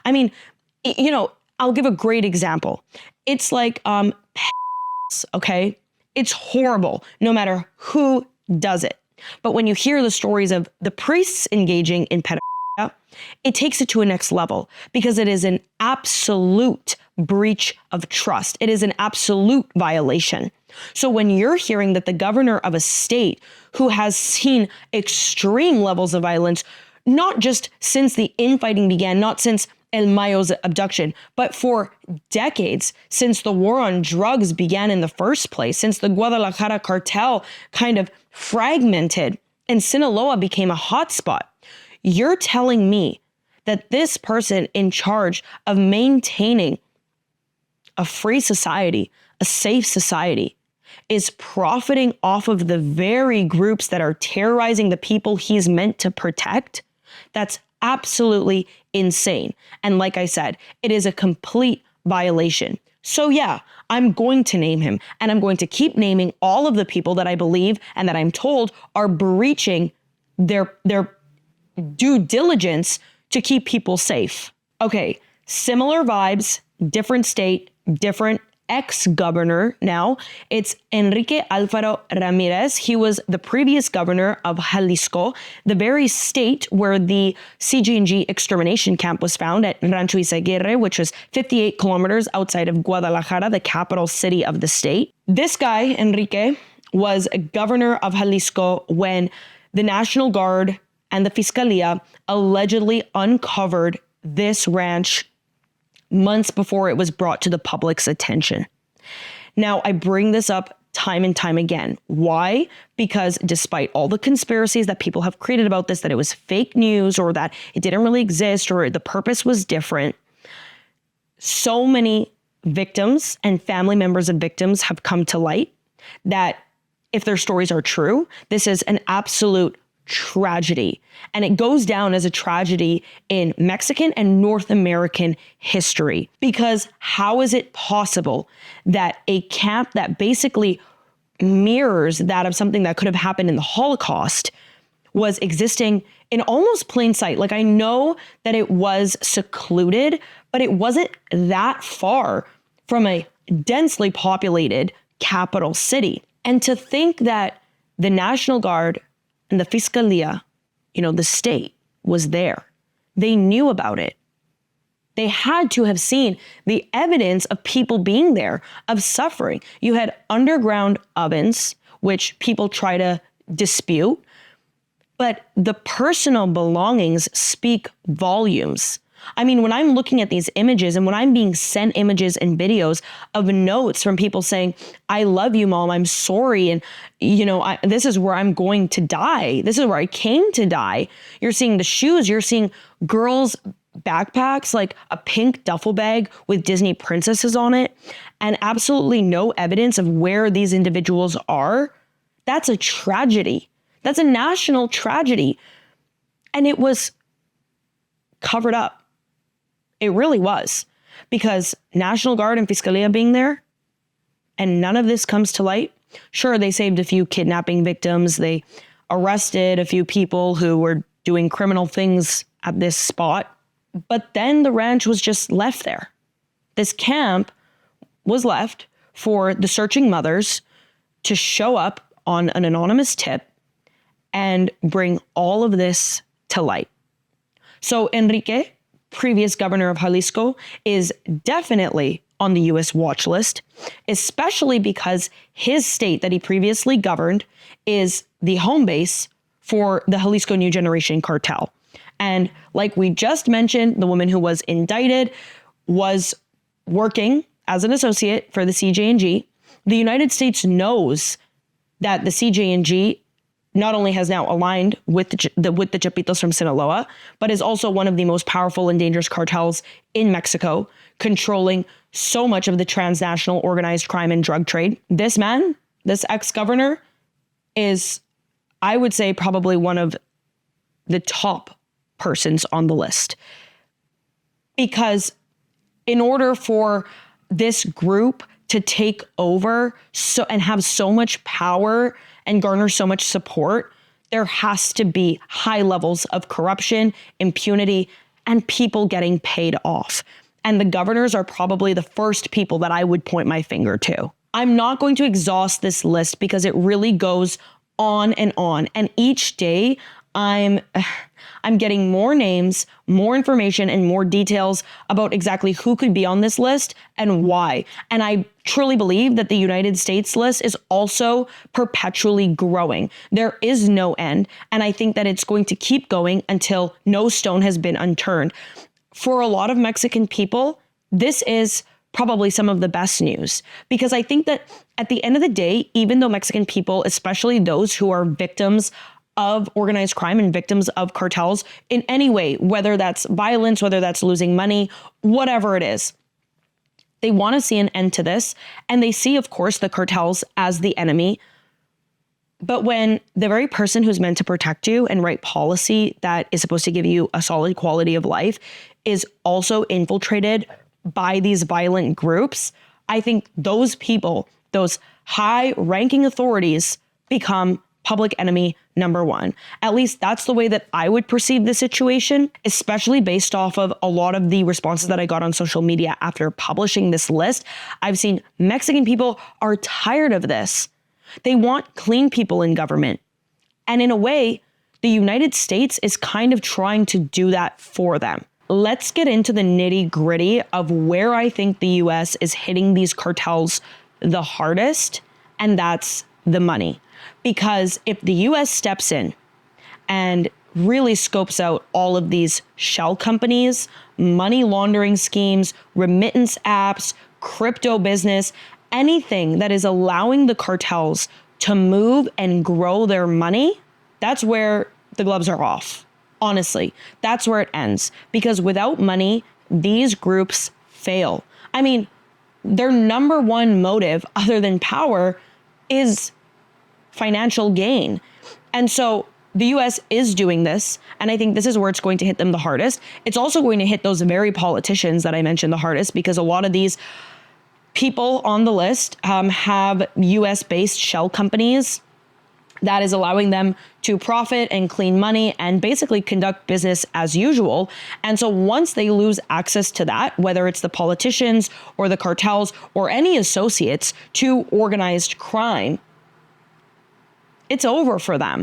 I mean, I'll give a great example. It's like, okay? It's horrible no matter who does it. But when you hear the stories of the priests engaging in pedophilia, it takes it to a next level because it is an absolute breach of trust. It is an absolute violation. So when you're hearing that the governor of a state who has seen extreme levels of violence, not just since the infighting began, not since El Mayo's abduction, but for decades, since the war on drugs began in the first place, since the Guadalajara cartel kind of fragmented and Sinaloa became a hotspot, you're telling me that this person in charge of maintaining a free society, a safe society, is profiting off of the very groups that are terrorizing the people he's meant to protect? That's absolutely insane. And like I said, it is a complete violation. So yeah, I'm going to name him, and I'm going to keep naming all of the people that I believe and that I'm told are breaching their due diligence to keep people safe. Okay, similar vibes, different state, different ex-governor now. It's Enrique Alfaro Ramirez. He was the previous governor of Jalisco, the very state where the CJNG extermination camp was found at Rancho Izaguirre, which was 58 kilometers outside of Guadalajara, the capital city of the state. This guy, Enrique, was governor of Jalisco when the National Guard and the Fiscalia allegedly uncovered this ranch months before it was brought to the public's attention. Now, I bring this up time and time again. Why? Because despite all the conspiracies that people have created about this, that it was fake news or that it didn't really exist or the purpose was different, so many victims and family members of victims have come to light that if their stories are true, this is an absolute tragedy. And it goes down as a tragedy in Mexican and North American history. Because how is it possible that a camp that basically mirrors that of something that could have happened in the Holocaust was existing in almost plain sight? Like, I know that it was secluded, but it wasn't that far from a densely populated capital city. And to think that the National Guard and the Fiscalia, the state, was there. They knew about it. They had to have seen the evidence of people being there, of suffering. You had underground ovens, which people try to dispute, but the personal belongings speak volumes. I mean, when I'm looking at these images and when I'm being sent images and videos of notes from people saying, I love you, Mom, I'm sorry, and, this is where I'm going to die. This is where I came to die. You're seeing the shoes. You're seeing girls' backpacks, like a pink duffel bag with Disney princesses on it, and absolutely no evidence of where these individuals are. That's a tragedy. That's a national tragedy. And it was covered up. It really was, because National Guard and Fiscalia being there and none of this comes to light. Sure, they saved a few kidnapping victims. They arrested a few people who were doing criminal things at this spot. But then the ranch was just left there. This camp was left for the searching mothers to show up on an anonymous tip and bring all of this to light. So Enrique, previous governor of Jalisco, is definitely on the U.S. watch list, especially because his state that he previously governed is the home base for the Jalisco New Generation cartel. And like we just mentioned, the woman who was indicted was working as an associate for the CJNG. The United States knows that the CJNG not only has now aligned with the Chapitos from Sinaloa, but is also one of the most powerful and dangerous cartels in Mexico, controlling so much of the transnational organized crime and drug trade. This man, this ex-governor, is, I would say, probably one of the top persons on the list. Because in order for this group to take over and have so much power and garner so much support, there has to be high levels of corruption, impunity, and people getting paid off. And the governors are probably the first people that I would point my finger to. I'm not going to exhaust this list because it really goes on. And each day I'm getting more names, more information, and more details about exactly who could be on this list and why. And I truly believe that the United States list is also perpetually growing. There is no end. And I think that it's going to keep going until no stone has been unturned. For a lot of Mexican people, this is probably some of the best news, because I think that at the end of the day, even though Mexican people, especially those who are victims of organized crime and victims of cartels in any way, whether that's violence, whether that's losing money, whatever it is, they want to see an end to this. And they see, of course, the cartels as the enemy. But when the very person who's meant to protect you and write policy that is supposed to give you a solid quality of life is also infiltrated by these violent groups, I think those people, those high-ranking authorities, become public enemy number one. At least that's the way that I would perceive the situation, especially based off of a lot of the responses that I got on social media after publishing this list. I've seen Mexican people are tired of this. They want clean people in government. And in a way, the United States is kind of trying to do that for them. Let's get into the nitty-gritty of where I think the US is hitting these cartels the hardest, and that's the money. Because if the US steps in and really scopes out all of these shell companies, money laundering schemes, remittance apps, crypto business, anything that is allowing the cartels to move and grow their money, that's where the gloves are off. Honestly, that's where it ends. Because without money, these groups fail. I mean, their number one motive, other than power, is financial gain. And so the US is doing this, and I think this is where it's going to hit them the hardest. It's also going to hit those very politicians that I mentioned the hardest, because a lot of these people on the list have US-based shell companies that is allowing them to profit and clean money and basically conduct business as usual. And so once they lose access to that, whether it's the politicians or the cartels or any associates to organized crime, it's over for them.